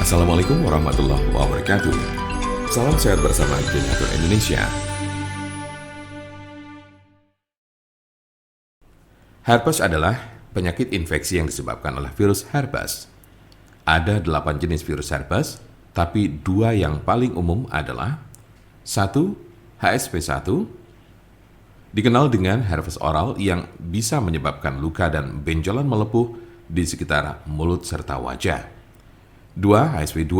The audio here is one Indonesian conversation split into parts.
Assalamualaikum warahmatullahi wabarakatuh. Salam sehat bersama Generator Indonesia. Herpes adalah penyakit infeksi yang disebabkan oleh virus herpes. Ada 8 jenis virus herpes, tapi 2 yang paling umum adalah 1. HSV1, dikenal dengan herpes oral yang bisa menyebabkan luka dan benjolan melepuh di sekitar mulut serta wajah. 2. HSV2,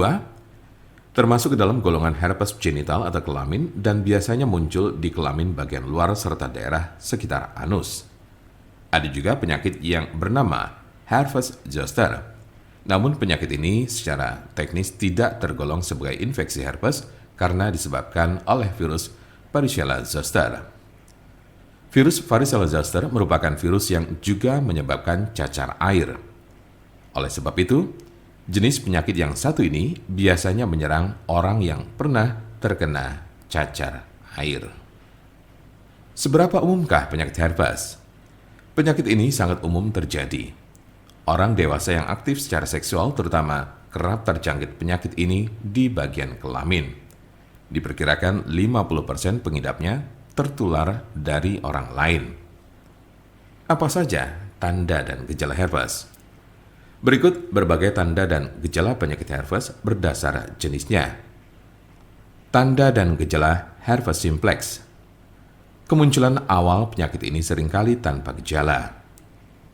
termasuk ke dalam golongan herpes genital atau kelamin dan biasanya muncul di kelamin bagian luar serta daerah sekitar anus. Ada juga penyakit yang bernama herpes zoster. Namun penyakit ini secara teknis tidak tergolong sebagai infeksi herpes karena disebabkan oleh virus Varicella zoster. Virus Varicella zoster merupakan virus yang juga menyebabkan cacar air. Oleh sebab itu, jenis penyakit yang satu ini biasanya menyerang orang yang pernah terkena cacar air. Seberapa umumkah penyakit herpes? Penyakit ini sangat umum terjadi. Orang dewasa yang aktif secara seksual terutama kerap terjangkit penyakit ini di bagian kelamin. Diperkirakan 50% pengidapnya tertular dari orang lain. Apa saja tanda dan gejala herpes? Berikut berbagai tanda dan gejala penyakit herpes berdasar jenisnya. Tanda dan gejala herpes simplex. Kemunculan awal penyakit ini seringkali tanpa gejala.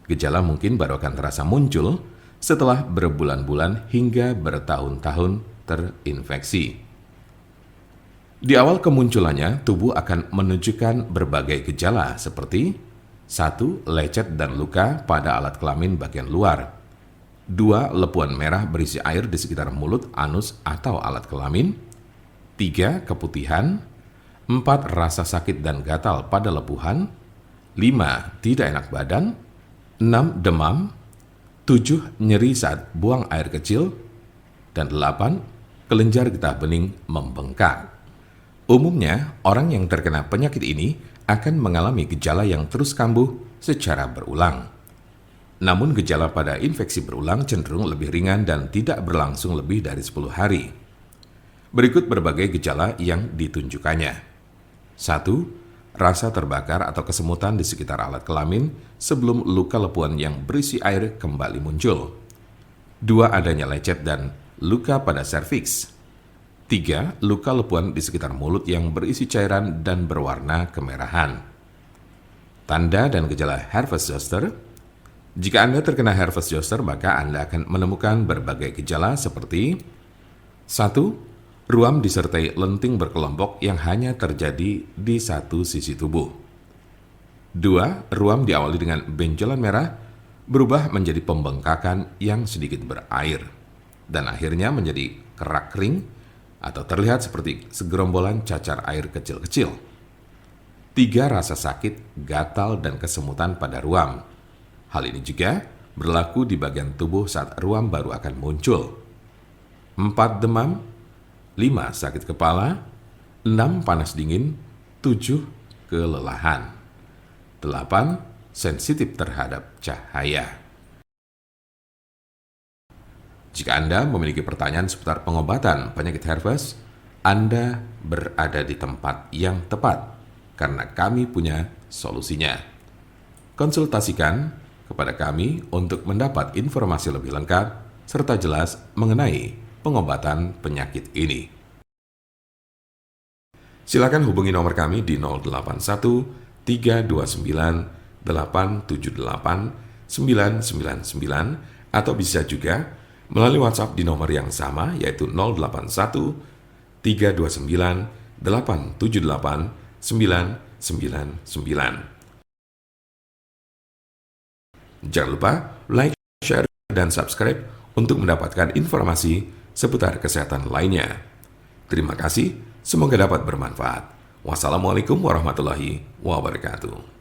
Gejala mungkin baru akan terasa muncul setelah berbulan-bulan hingga bertahun-tahun terinfeksi. Di awal kemunculannya, tubuh akan menunjukkan berbagai gejala seperti 1. Lecet dan luka pada alat kelamin bagian luar. 2. Lepuan merah berisi air di sekitar mulut, anus, atau alat kelamin. 3. Keputihan. 4. Rasa sakit dan gatal pada lepuhan. 5. Tidak enak badan. 6. Demam. 7. Nyeri saat buang air kecil. Dan 8. Kelenjar getah bening membengkak. Umumnya, orang yang terkena penyakit ini akan mengalami gejala yang terus kambuh secara berulang. Namun gejala pada infeksi berulang cenderung lebih ringan dan tidak berlangsung lebih dari 10 hari. Berikut berbagai gejala yang ditunjukkannya. 1. Rasa terbakar atau kesemutan di sekitar alat kelamin sebelum luka lepuan yang berisi air kembali muncul. 2. Adanya lecet dan luka pada serviks. 3. Luka lepuan di sekitar mulut yang berisi cairan dan berwarna kemerahan. Tanda dan gejala herpes zoster. Jika Anda terkena herpes zoster, maka Anda akan menemukan berbagai gejala seperti 1. Ruam disertai lenting berkelompok yang hanya terjadi di satu sisi tubuh. 2. Ruam diawali dengan benjolan merah berubah menjadi pembengkakan yang sedikit berair dan akhirnya menjadi kerak kering atau terlihat seperti segerombolan cacar air kecil-kecil. 3. Rasa sakit, gatal, dan kesemutan pada ruam. Hal ini juga berlaku di bagian tubuh saat ruam baru akan muncul. 4. Demam. 5. Sakit kepala. 6. Panas dingin. 7. Kelelahan. 8. Sensitif terhadap cahaya. Jika Anda memiliki pertanyaan seputar pengobatan penyakit herpes, Anda berada di tempat yang tepat karena kami punya solusinya. Konsultasikan kepada kami untuk mendapat informasi lebih lengkap serta jelas mengenai pengobatan penyakit ini. Silakan hubungi nomor kami di 081 329 878 999 atau bisa juga melalui WhatsApp di nomor yang sama yaitu 081 329 878 999. Jangan lupa like, share, dan subscribe untuk mendapatkan informasi seputar kesehatan lainnya. Terima kasih, semoga dapat bermanfaat. Wassalamualaikum warahmatullahi wabarakatuh.